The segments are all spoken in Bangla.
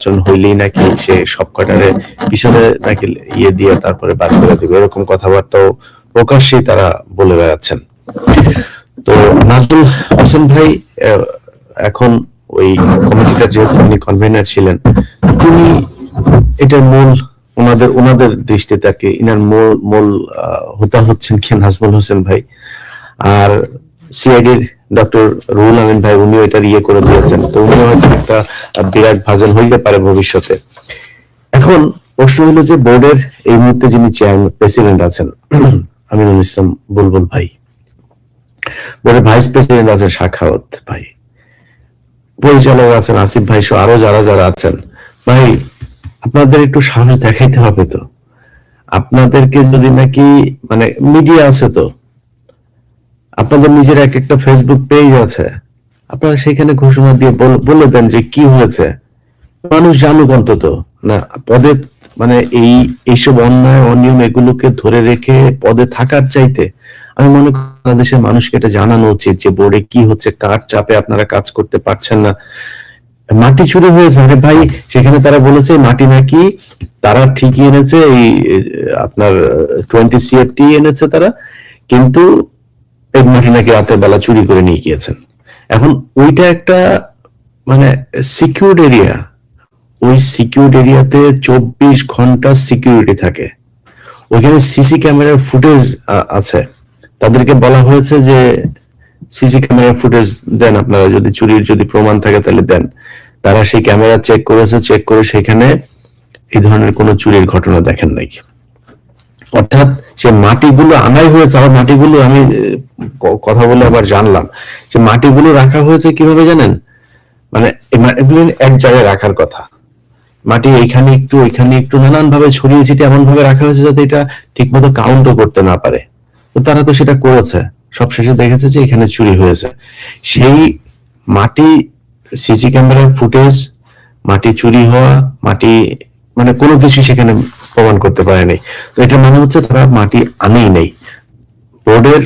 হইলেই নাকি সে সব কটারে পিছনে নাকি ইয়ে দিয়ে তারপরে বার করে দিবে, এরকম কথাবার্তাও প্রকাশ্যেই তারা বলে বেড়াচ্ছেন। তো নাজমুল হোসেন ভাই এখন ওই কমিটিটা যেহেতু উনি কনভেনার ছিলেন, তিনি এটার মূল ওনাদের দৃষ্টিতে আর কি ইনার মূল হোতা হচ্ছেন কি নাজমুল হোসেন ভাই। আর সিআইডির ডক্টর রুহুল আমিন ভাই উনিও এটার ইয়ে করে দিয়েছেন, তো উনিও হয়তো একটা বিরাট ভাজন হইতে পারে ভবিষ্যতে। এখন প্রশ্ন হলো যে বোর্ডের এই মুহূর্তে যিনি চেয়ারম্যান প্রেসিডেন্ট আছেন আমিনুল ইসলাম বুলবুল ভাই, বোর্ডের ভাইস প্রেসিডেন্ট আছেন সাখাওয়াত ভাই, পরিচালক আছেন আসিফ ভাই সহ আরো যারা আছেন, ভাই আপনাদের একটু সাহস দেখাইতে হবে তো। আপনাদেরকে যদি নাকি মানে মিডিয়া আছে, তো আপনাদের নিজের একটা ফেসবুক পেজ আছে, আপনারা সেখানে ঘোষণা দিয়ে বলে দেন যে কি হয়েছে, মানুষ জানুক অন্তত। না পদে মানে এইসব অন্যায় অনিয়ম এগুলোকে ধরে রেখে পদে থাকার চাইতে আমি মনে করি বাংলাদেশের মানুষকে এটা জানানো উচিত যে বোর্ডে কি হচ্ছে, কার চাপে আপনারা কাজ করতে পারছেন না। মাটি চুরি হয়েছে, আরে ভাই সেখানে তারা বলেছে মাটি নাকি তারা ঠিকই এনেছে, এই আপনার 20 CFT এনেছে তারা, কিন্তু এই মাটি নাকি রাতের বেলা চুরি করে নিয়ে গিয়েছেন। এখন ওইটা একটা মানে সিকিউরড এরিয়া, ওই সিকিউরড এরিয়াতে 24 ঘন্টা সিকিউরিটি থাকে, ওইখানে সিসি ক্যামেরার ফুটেজ আছে। তাদেরকে বলা হয়েছে যে সিসি ক্যামেরার ফুটেজ দেন, আপনারা যদি চুরির যদি প্রমাণ থাকে তাহলে দেন। তারা সেই ক্যামেরা চেক করেছে, চেক করে সেখানে এই ধরনের কোনো চুরির ঘটনা দেখেন নাই। অর্থাৎ সে মাটিগুলো আনাই হয়েছে, আবার মাটিগুলো আমি কথা বলে আবার জানলাম যে মাটিগুলো রাখা হয়েছে কিভাবে জানেন, মানে এগুলো এক জায়গায় রাখার কথা, মাটি এইখানে একটু ওইখানে একটু নানান ভাবে ছড়িয়ে ছিটিয়ে এমন ভাবে রাখা হয়েছে যাতে এটা ঠিক মতো কাউন্টও করতে না পারে। তো তারা তো সেটা করেছে, সবশেষে দেখেছে যে এখানে চুরি হয়েছে। সেই মাটি সিসি ক্যামেরার ফুটেজ, মাটি চুরি হওয়া, মাটি মানে কোনো কিছু সেখানে প্রমাণ করতে পারেনি। তো এটা মনে হচ্ছে তারা মাটি আনেই নেই। বোর্ডের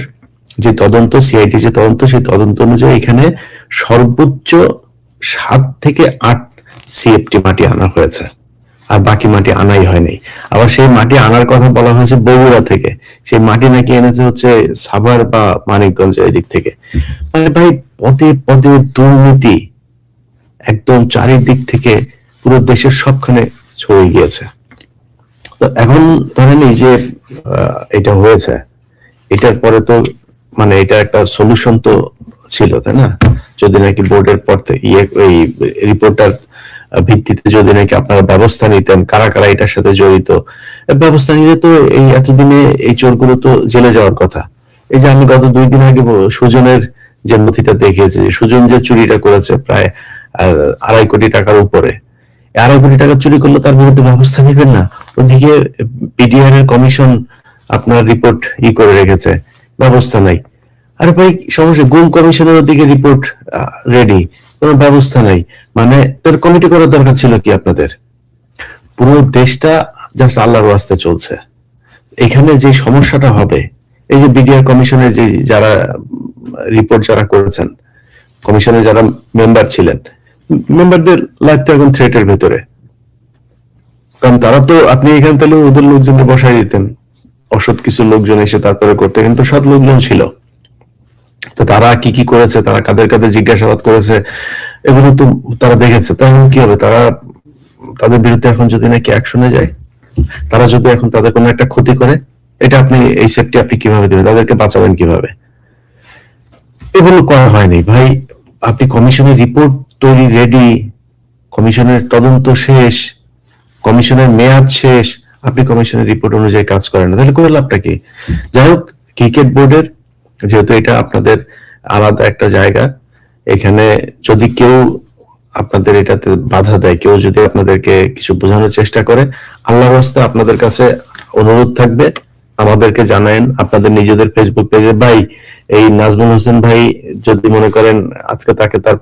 যে তদন্ত, সিআইডি যে তদন্ত, সেই তদন্ত অনুযায়ী এখানে সর্বোচ্চ 7 থেকে 8 CFT মাটি আনা হয়েছে, আর বাকি মাটি আনাই হয়নি। আবার সেই মাটি আনার কথা বলা হয়েছে বগুড়া থেকে, সেই মাটি নাকি এনেছে হচ্ছে সাভার বা মানিকগঞ্জ এই দিক থেকে। মানে ভাই পদে পদে দুর্নীতি একদম চারিদিক থেকে পুরো দেশের সবখানে ছড়িয়ে গিয়েছে। তো এখন ধরেন এই যে এটা হয়েছে, এটার পরে তো মানে এটা একটা সলিউশন তো ছিল, তাই না? যদি নাকি বোর্ডের পর এই রিপোর্টার ভিত্তিতে যদি নাকি আপনারা ব্যবস্থা নিতেন, কারা কারা এটার সাথে জড়িত, ব্যবস্থা নিলে তো এই এতদিনে এই চোরগুলো তো জেলে যাওয়ার কথা। এই যে আমি গত 2 দিন আগে সুজনের যে নথিটা দেখেছি, সুজন যে চুরিটা করেছে প্রায় 2.5 কোটি টাকার উপরে, 2.5 কোটি টাকা চুরি করলে তার বিরুদ্ধে ব্যবস্থা নেবেন না? ওদিকে পিডিআর এর কমিশন আপনার রিপোর্ট করে রেখেছে, ব্যবস্থা নাই। আরে ভাই সমস্যা, গুম কমিশনের ওদিকে রিপোর্ট রেডি, কোনো ব্যবস্থা নাই। মানে তার কমিটি করার দরকার ছিল কি আপনাদের? পুরো দেশটা জাস্ট আল্লাহর রাস্তায় চলছে। এখানে যে সমস্যাটা হবে, এই যে বিডিআর কমিশনের যে যারা রিপোর্ট যারা করেছেন, কমিশনের যারা মেম্বার ছিলেন, মেম্বারদের লাইফ তো এখন থ্রেটের ভেতরে। কারণ তারা তো, আপনি এখানে তাহলে ওদের লোকজনকে বসাই দিতেন, অসৎ কিছু লোকজন এসে তারপরে করতে, কিন্তু সৎ লোকজন ছিল। তো তারা কি কি করেছে, তারা কাদের কাদের জিজ্ঞাসাবাদ করেছে, এগুলো তো তারা দেখেছে। তখন কি হবে, তারা তাদের বিরুদ্ধে এখন যদি নাকি অ্যাকশনে যায়, তারা যদি এখন তাদের কোনো একটা ক্ষতি করে, এটা আপনি এই সেফটি আপনি কিভাবে দেবেন, তাদেরকে বাঁচাবেন কিভাবে? এগুলো করা হয়নি ভাই। আপনি কমিশনের রিপোর্ট তৈরি রেডি, কমিশনের তদন্ত শেষ, কমিশনের মেয়াদ শেষ, আপনি কমিশনের রিপোর্ট অনুযায়ী কাজ করেন না, তাহলে করে লাভটা কি? যাই হোক, ক্রিকেট বোর্ডের যেহেতু এটা আপনাদের আলাদা একটা জায়গা, এখানে যদি কেউ আপনাদের এটাতে বাধা দেয়, কেউ যদি আপনাদেরকে কিছু বোঝানোর চেষ্টা করে, আল্লাহর রাস্তায় আপনাদের কাছে অনুরোধ থাকবে, আমাদেরকে জানায়েন আপনাদের নিজেদের ফেসবুক পেজে। ভাই এই নাজমুল হোসেন ভাই যদি মনে করেন আজকে তাকে তার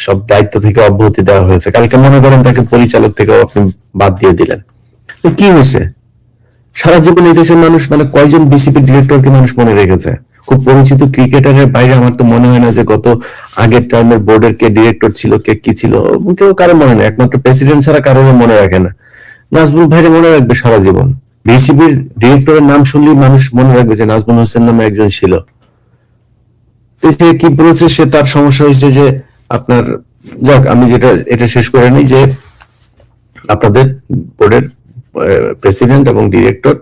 সব দায়িত্ব থেকে অব্যাহতি দেওয়া হয়েছে, কালকে মনে করেন তাকে পরিচালক থেকে আপনি বাদ দিয়ে দিলেন, কি হয়েছে? সারা জীবন এই দেশের মানুষ মানে কয়জন বিসিপি ডিরেক্টরকে মানুষ মনে রেখেছে? খুব পরিচিত ক্রিকেটারের বাইরে আমার তো মনে হয় না যে গত আগের টার্মের বোর্ডের কে ডিরেক্টর ছিল, কে কি ছিল, কেউ কারো মনে নেই, একমাত্র প্রেসিডেন্ট ছাড়া কারোর মনে রাখে না। নাজমুল ভাইরে মনে রাখবে সারা জীবন। বিসিবির ডিরেক্টরের নাম শুনলেই মানুষ মনে রাখবে যে নাজমুল হোসেন নামে একজন ছিল। তো সে কি বলেছে, সে তার সমস্যা হয়েছে যে আপনার, যাক আমি এটা শেষ করে নিই যে আপনাদের বোর্ডের প্রেসিডেন্ট এবং ডিরেক্টর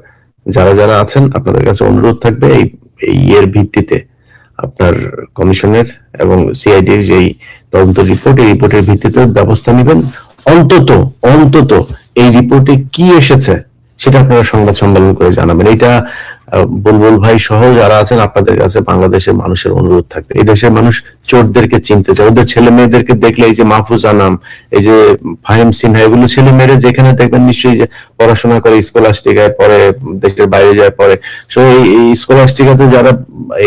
যারা যারা আছেন, আপনাদের কাছে অনুরোধ থাকবে এই এর ভিত্তিতে আপনার কমিশনের এবং সিআইডির যেই তদন্ত রিপোর্ট, এই রিপোর্টের ভিত্তিতে ব্যবস্থা নেবেন। অন্তত অন্তত এই রিপোর্টে কি এসেছে সেটা আপনারা সংবাদ সম্মেলন করে জানাবেন। এটা বুলবুল ভাই সহ যারা আছেন আপনাদের কাছে বাংলাদেশের মানুষের অনুরোধ থাকবে। এই দেশের মানুষ চোরদেরকে চিনতে চায়, ওদের ছেলে মেয়েদেরকে দেখলে, এই যে মাহফুজ আনাম, এই যে ফাহিম সিনহা, এগুলো ছেলে মেয়েরা যেখানে দেখবেন নিশ্চয়ই যে পড়াশোনা করে, স্কলাস্টিকায় পড়ে, দেশের বাইরে যায় পড়ে, সো এই স্কলাস্টিকাতে যারা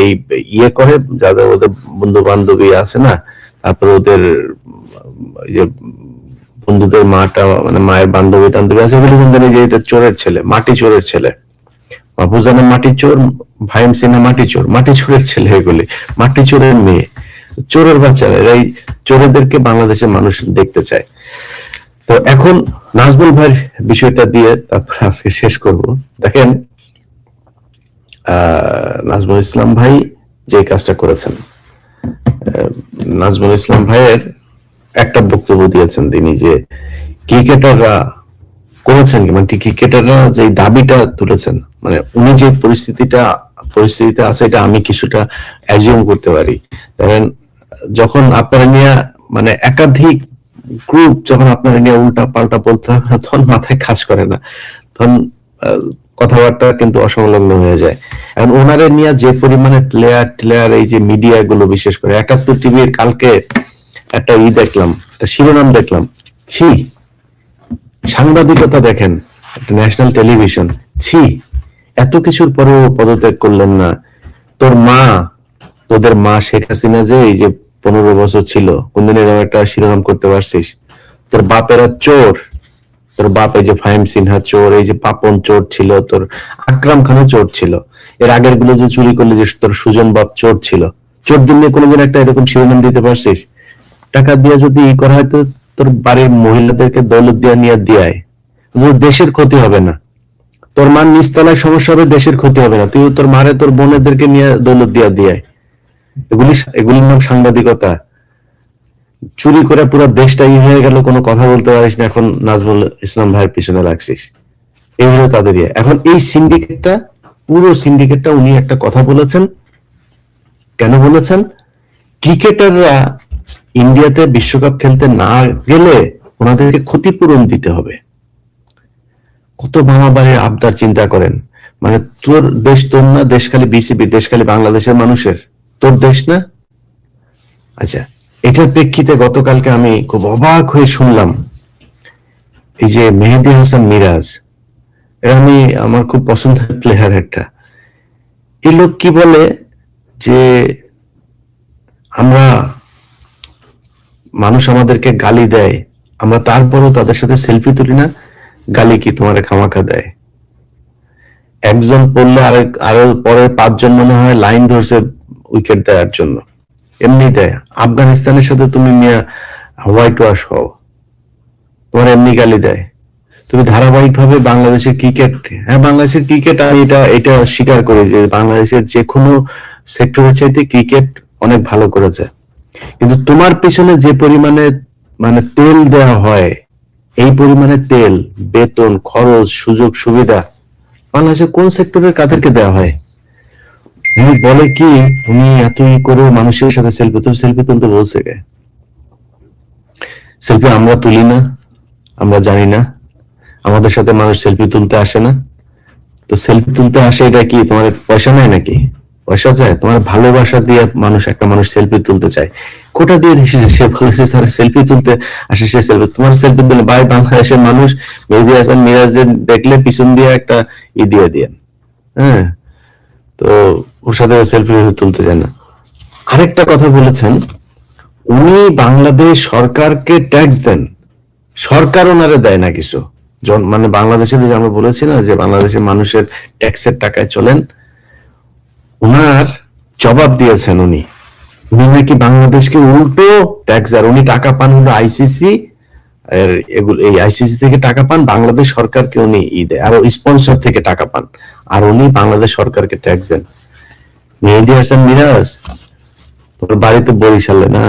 এই ইয়ে করে, যাদের ওদের বন্ধু বান্ধবী আছে না, তারপরে ওদের যে বন্ধুদের মাটা মানে মায়ের বান্ধবী টান্ধবী আছে, এগুলো কিন্তু যে এটা চোরের ছেলে, মাটি চোরের ছেলে। মাহফুজানা মাটি চোর, ভাইম সিনহা মাটি চোর, মাটি চোরের ছেলে, এগুলি মাটি চোরের মেয়ে, চোরের বাচ্চারা, এরাই চোরেদেরকে বাংলাদেশের মানুষ দেখতে চায়। তো এখন নাজমুল ভাইয়ের বিষয়টা দিয়ে তারপর আজকে শেষ করব। দেখেন নাজমুল ইসলাম ভাই যে কাজটা করেছেন, নাজমুল ইসলাম ভাইয়ের একটা বক্তব্য দিয়েছেন তিনি যে ক্রিকেটাররা করেছেন কি, মানে ক্রিকেটাররা যে দাবিটা তুলেছেন, মানে উনি যে পরিস্থিতিতে আছে এটা আমি কিছুটা অ্যাজিউম করতে পারি। ধরেন যখন আপনারা নিয়ে মানে একাধিক গ্রুপ যখন আপনারা নিয়ে উল্টা পাল্টা বলতে হবে, তখন মাথায় কাজ করে না, তখন কথাবার্তা কিন্তু অসংলগ্ন হয়ে যায়। এখন ওনারে নিয়ে যে পরিমাণে প্লেয়ার এই যে মিডিয়া গুলো, বিশেষ করে ৭১ টিভির কালকে একটা দেখলাম, একটা শিরোনাম দেখলাম, ছি সাংবাদিকতা দেখেন, একটা ন্যাশনাল টেলিভিশন, ছি এত কিছুর পরেও পদত্যাগ করলেন না। তোদের মা শেখ হাসিনা যে এই যে 15 বছর ছিল, কোনদিন এরকম একটা শিরোনাম করতে পারছিস? তোর বাপেরা চোর, তোর বাপ এই যে ফাহিম সিনহা চোর, এই যে পাপন চোর ছিল, তোর আকরাম খানও চোর ছিল, এর আগের গুলো যে চুরি করলে যে তোর সুজন বাপ চোর ছিল, চোর দিন নিয়ে কোনোদিন একটা এরকম শিরোনাম দিতে পারছিস? টাকা দিয়ে যদি ই করা হয় তো তোর বাড়ির মহিলাদেরকে দৌলত দিয়ে নিয়ে দিয়ায়, দেশের ক্ষতি হবে না। তোর মার নিচতলায় সমস্যা হবে, দেশের ক্ষতি হবে না। তুই তোর মারে তোর বোনেদেরকে নিয়ে দৌলত দিয়া দিয়ায়, এগুলির নাম সাংবাদিকতা। চুরি করে পুরো দেশটা ই হয়ে গেল, কোনো কথা বলতে পারিস না, এখন নাজমুল ইসলাম ভাইয়ের পিছনে লাগছিস। এই হলো তাদের ইয়ে। এখন এই সিন্ডিকেটটা, পুরো সিন্ডিকেটটা উনি একটা কথা বলেছেন। কেন বলেছেন? ক্রিকেটাররা ইন্ডিয়াতে বিশ্বকাপ খেলতে না গেলে ওনাদেরকে ক্ষতিপূরণ দিতে হবে। কত মামাবাড়ির আবদার চিন্তা করেন। মানে তোর দেশ তোর না, দেশ খালি বিসিবি, দেশ খালি বাংলাদেশের মানুষের, তোর দেশ না? আচ্ছা, এটার প্রেক্ষিতে গতকালকে আমি খুব অবাক হয়ে শুনলাম, এই যে মেহেদী হাসান মিরাজ, আমি আমার খুব পছন্দের প্লেয়ার একটা, এই লোক কি বলে যে আমরা, মানুষ আমাদেরকে গালি দেয়, আমরা তারপরও তাদের সাথে সেলফি তুলি না, গালি কি তোমার খামাখা দেয়? একজন পড়লে আরো পরের 5 জন মনে হয় লাইন ধরছে উইকেট দেওয়ার জন্য, এমনি দেয়। আফগানিস্তানের সাথে তুমি মিয়া হোয়াইট ওয়াশ হও, তোমার এমনি গালি দেয়। তুমি ধারাবাহিক ভাবে বাংলাদেশের ক্রিকেট, হ্যাঁ বাংলাদেশের ক্রিকেট, আমি এটা স্বীকার করি যে বাংলাদেশের যে কোনো সেক্টরের চাইতে ক্রিকেট অনেক ভালো করেছে, কিন্তু তোমার পিছনে যে পরিমাণে মানে তেল দেওয়া হয়, এই পরিমাণে তেল, বেতন, খরচ, সুযোগ সুবিধা বাংলাদেশের কোন সেক্টরের কাদেরকে দেওয়া হয়? উনি বলে কি, উনি এতই করে মানুষের সাথে সেলফি তুলতে বলছে কে? সেলফি আমরা তুলি না, আমরা জানি না, আমাদের সাথে মানুষ সেলফি তুলতে আসে না। তো সেলফি তুলতে আসে, এটা কি তোমার পয়সা নেয় নাকি? পয়সা চায়? তোমার ভালোবাসা দিয়ে একটা মানুষ সেলফি তুলতে চায়, কোটা দিয়ে সে বলেছে তারা সেলফি তুলতে আসে, সে সেলফি, তোমার সেলফি তুলে ভাই বাংলাদেশের মানুষ মেহেদী হাসান মিরাজের দেখলে পিছন দিয়ে একটা দিয়ে হ্যাঁ, তো ওর সাথে সেলফি তুলতে চায় না। আরেকটা কথা বলেছেন, উনি বাংলাদেশ সরকারকে ট্যাক্স দেন, সরকার ওনারে দেয় না কিছু। মানে বাংলাদেশের, আমরা বলেছি না যে বাংলাদেশের মানুষের ট্যাক্সের টাকায় চলেন, উনার জবাব দিয়েছেন উনি নাকি বাংলাদেশকে উল্টো ট্যাক্স, আর উনি টাকা পান হলো আইসিসি, আর এগুলো এই আইসিসি থেকে টাকা পান, বাংলাদেশ সরকারকে উনি দেয়, আর স্পন্সর থেকে টাকা পান, আর উনি বাংলাদেশ সরকারকে ট্যাক্স দেন। মেহেদী হাসান মিরাজ, তোর বাড়ি তো বরিশালে না,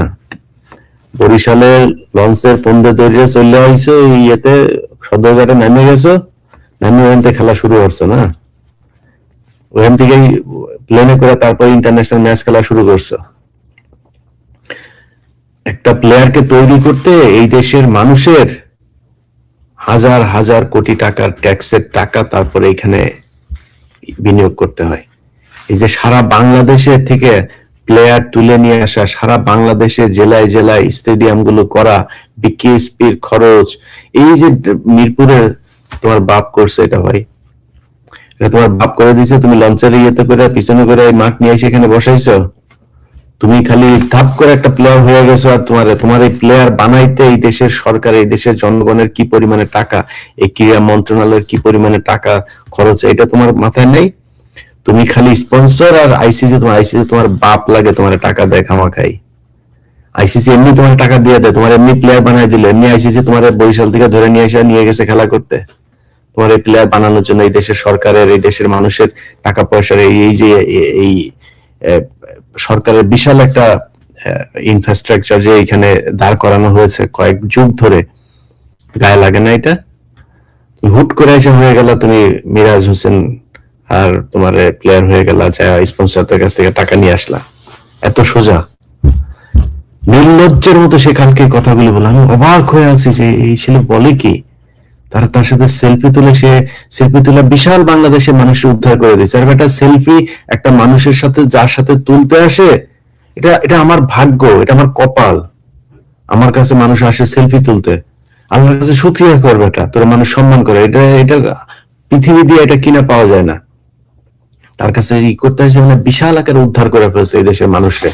বরিশালে লঞ্চের পন্দে দৌড়িয়ে চলে আইসো, ইয়েতে সদরঘাটে নেমে গেছো, নেমে ওখান থেকে খেলা শুরু করছো না, ওখান থেকেই প্লেনে করে তারপর ইন্টারন্যাশনাল ম্যাচ খেলা শুরু করছো। একটা প্লেয়ারকে তৈরি করতে এই দেশের মানুষের হাজার হাজার কোটি টাকার ট্যাক্সের টাকা তারপরে এখানে বিনিয়োগ করতে হয়। এই যে সারা বাংলাদেশে থেকে প্লেয়ার তুলে নিয়ে আসা, সারা বাংলাদেশে জেলায় জেলায় স্টেডিয়াম গুলো করা, বিকেএসপির খরচ, এই যে মিরপুরে তোমার বাপ করছে, এটা ভাই এটা তোমার বাপ করে দিয়েছে, তুমি লঞ্চের ইয়েতে করে পিছনে করে মাঠ নিয়ে এসে এখানে বসাইছো, তুমি খালি ধাপ করে একটা প্লেয়ার হয়ে গেছো, আর তোমার এই প্লেয়ার বানাইতে এই দেশের সরকার, এই দেশের জনগণের কি পরিমাণে টাকা, এই ক্রীড়া মন্ত্রণালয়ের কি পরিমাণে টাকা খরচ, এটা তোমার মাথায় নেই। তুমি খালি স্পন্সর আর আইসিসি, তোমার বাপ লাগে তোমার টাকা দেয় খামাখাই। আইসিসি এমনি তোমার টাকা দিয়ে দেয়, তোমার এমনি প্লেয়ার বানাই দিল, এমনি আইসিসি তোমার বরিশাল থেকে ধরে নিয়ে গেছে খেলা করতে, তোমার এই প্লেয়ার বানানোর জন্য এই দেশের সরকারের, এই দেশের মানুষের টাকা পয়সার এই যে এই সরকারের বিশাল একটা ইনফ্রাস্ট্রাকচার যে এখানে দাঁড় করানো হয়েছে কয়েক যুগ ধরে, গায়ে লাগে না এটা? হুট করে এসে হয়ে গেল তুমি মিরাজ হোসেন, আর তোমার প্লেয়ার হয়ে গেল, যা স্পন্সরদের কাছ থেকে টাকা নিয়ে আসলা, এত সোজা? নির্লজ্জের মতো সে কালকে কথাগুলি বলে আমি অবাক হয়ে আছি যে এই ছেলে বলে কি। তার সাথে সেলফি তুলে, সে সেলফি তুলে বিশাল বাংলাদেশের মানুষ উদ্ধার করে দিয়েছে। আর একটা সেলফি একটা মানুষের সাথে যার সাথে তুলতে আসে, এটা আমার ভাগ্য, এটা আমার কপাল। আমার কাছে মানুষ আসে সেলফি তুলতে, আল্লাহর কাছে শুকরিয়া করবে, এটা তোর মানুষ সম্মান করে, এটা পৃথিবী দিয়ে এটা কিনা পাওয়া যায় না। তার কাছে ই করতে আসে, মানে বিশাল আকারে উদ্ধার করে ফেলছে এই দেশের মানুষরে।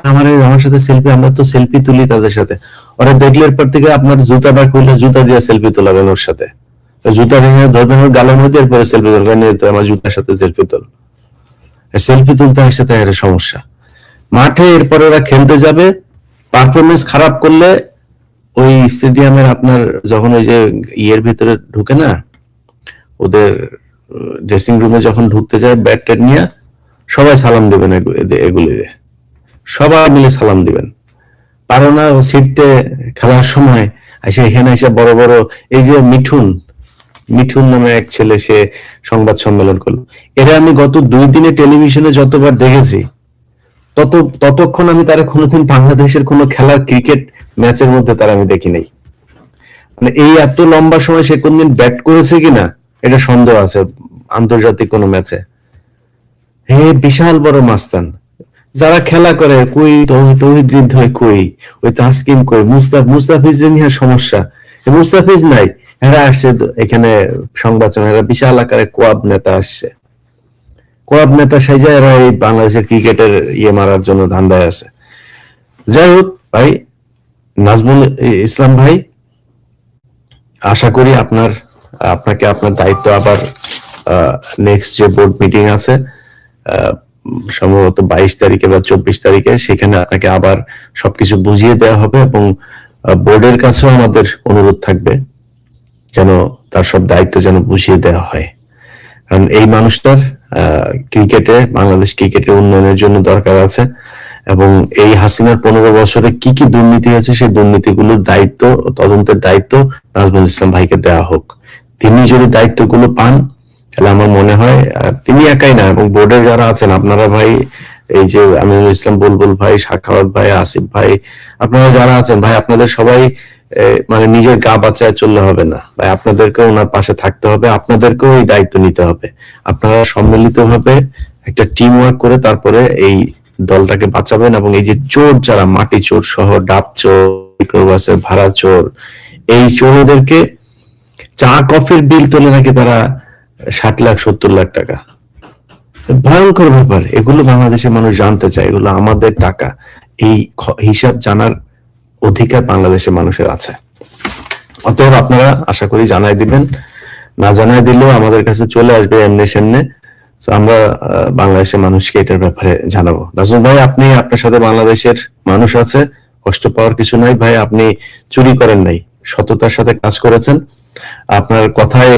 আমার সাথে সেলফি, আমরা তো সেলফি তুলি তাদের সাথে, ওরা দেখলে পর থেকে আপনার জুতাটা খুললে জুতা দিয়ে সেলফি তোলাবেন ওর সাথে, জুতা ভেঙে ধরবেন ওর গালের মধ্যে, এরপরে সেলফি তুলবেন, আমার জুতার সাথে সেলফি তোল। সেলফি তুলতে আসে তাই একটা সমস্যা। মাঠে এরপরে ওরা খেলতে যাবে, পারফরমেন্স খারাপ করলে ওই স্টেডিয়ামের আপনার যখন ওই যে ইয়ের ভিতরে ঢুকে না, ওদের ড্রেসিং রুমে যখন ঢুকতে যায় ব্যাট ট্যাট নিয়ে, সবাই সালাম দেবেন, এগুলিরে সবাই মিলে সালাম দিবেন। পারো না সিটতে খেলার সময় এসে এখানে এসে বড় বড়, এই যে মিঠুন নামে এক ছেলে, সে সংবাদ সম্মেলন করলো, এরা আমি গত 2 দিনে টেলিভিশনে যতবার দেখেছি, ততক্ষণ আমি তারা কোনোদিন বাংলাদেশের কোনো খেলার ক্রিকেট ম্যাচের মধ্যে তারা আমি দেখি নাই। মানে এই এত লম্বা সময় সে কোনদিন ব্যাট করেছে কিনা এটা সন্দেহ আছে আন্তর্জাতিক কোনো ম্যাচে। হে বিশাল বড় মাস্তান, যারা খেলা করে কই, তৌহিদ হৃদয় কই, ওই তাসকিন কই, মুস্তাফিজ নিয়ে সমস্যা, মুস্তাফিজ নাই, এরা আসছে এখানে সংবাদ, এরা বিশাল আকারে কোয়াব নেতা আসছে, কোয়াব নেতা সাইজা এরা এই বাংলাদেশের ক্রিকেটের ইয়ে মারার জন্য ধান্দায় আছে। যাই হোক ভাই, নাজমুল ইসলাম ভাই, আশা করি আপনাকে আপনার দায়িত্ব আবার নেক্সট যে বোর্ড মিটিং আছে সম্ভবত 22 তারিখে বা 24 তারিখে, সেখানে আপনাকে আবার সবকিছু বুঝিয়ে দেওয়া হবে, এবং বোর্ডের কাছেও আমাদের অনুরোধ থাকবে যেন তার সব দায়িত্ব যেন বুঝিয়ে দেওয়া হয়। কারণ এই মানুষটার বাংলাদেশ ক্রিকেটের উন্নয়নের জন্য দরকার আছে, এবং এই হাসিনার 15 বছরে কি কি দুর্নীতি আছে সেই দুর্নীতিগুলোর দায়িত্ব, তদন্তের দায়িত্ব নাজমুল ইসলাম ভাইকে দেওয়া হোক। তিনি যদি দায়িত্বগুলো পান তাহলে আমার মনে হয় তিনি একাই না, এবং বোর্ডের যারা আছেন আপনারা ভাই, এই যে আমিনুল ইসলাম বুলবুল ভাই, সাখাওয়াত ভাই, আসিফ ভাই, আপনারা যারা আছেন ভাই, আপনাদের সবাই মানে নিজের গা বাঁচায় চললে হবে না ভাই, আপনাদেরকেও ওনার পাশে থাকতে হবে, আপনাদেরকেও এই দায়িত্ব নিতে হবে। আপনারা সম্মিলিতভাবে একটা টিম ওয়ার্ক করে তারপরে এই দলটাকে বাঁচাবেন, এবং এই যে চোর যারা, মাটি চোর সহ ডাব চোর, মাইক্রোবাসের ভাড়া চোর, এই চোরদেরকে চা কফির বিল তোলে নাকি তারা 60 লাখ 70 লাখ টাকা, ভয়ঙ্কর ব্যাপার। এগুলো বাংলাদেশের মানুষ জানতে চায়, এগুলো আমাদের টাকা, এই হিসাব জানার অধিকার বাংলাদেশের মানুষের আছে। অতএব আপনারা আশা করি জানাই দিবেন, না জানাই দিলেও আমাদের কাছে চলে আসবে এমনি সামনে, তো আমরা বাংলাদেশের মানুষকে এটার ব্যাপারে জানাবো। নাজমুল ভাই, আপনি, আপনার সাথে বাংলাদেশের মানুষ আছে, কষ্ট পাওয়ার কিছু নাই ভাই। আপনি চুরি করেন নাই, সততার সাথে কাজ করেছেন। আপনার কথায়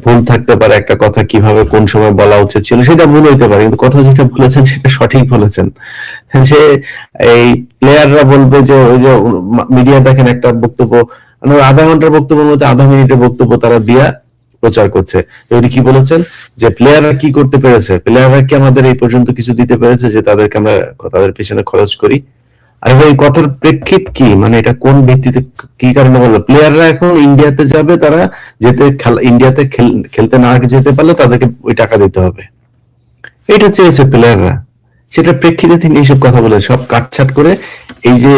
ভুল থাকতে পারে, একটা কথা কিভাবে কোন সময় বলা উচিত ছিল সেটা ভুল হইতে পারে, কিন্তু কথা যেটা বলেছেন সেটা সঠিক বলেছেন। যে এই প্লেয়াররা বলবে যে ওই যে মিডিয়া দেখেন একটা বক্তব্য, মানে আধা ঘন্টার বক্তব্যের মধ্যে আধা মিনিটের বক্তব্য তারা দিয়া প্রচার করছে। তো উনি কি বলেছেন যে প্লেয়াররা কি করতে পেরেছে, প্লেয়াররা কি আমাদের এই পর্যন্ত কিছু দিতে পেরেছে যে তাদেরকে আমরা তাদের পেছনে খরচ করি? আরে ভাই, কথার প্রেক্ষিত কি, মানে এটা কোন ভিত্তিতে কি কারণে বললো? প্লেয়াররা এখন ইন্ডিয়াতে যাবে, তারা যেতে ইন্ডিয়াতে খেলতে না যেতে পারলে তাদেরকে ওই টাকা দিতে হবে, এটা চেয়েছে প্লেয়াররা। সেটা প্রেক্ষিতে তিনি এইসব কথা বলে সব কাটছাট করে এই যে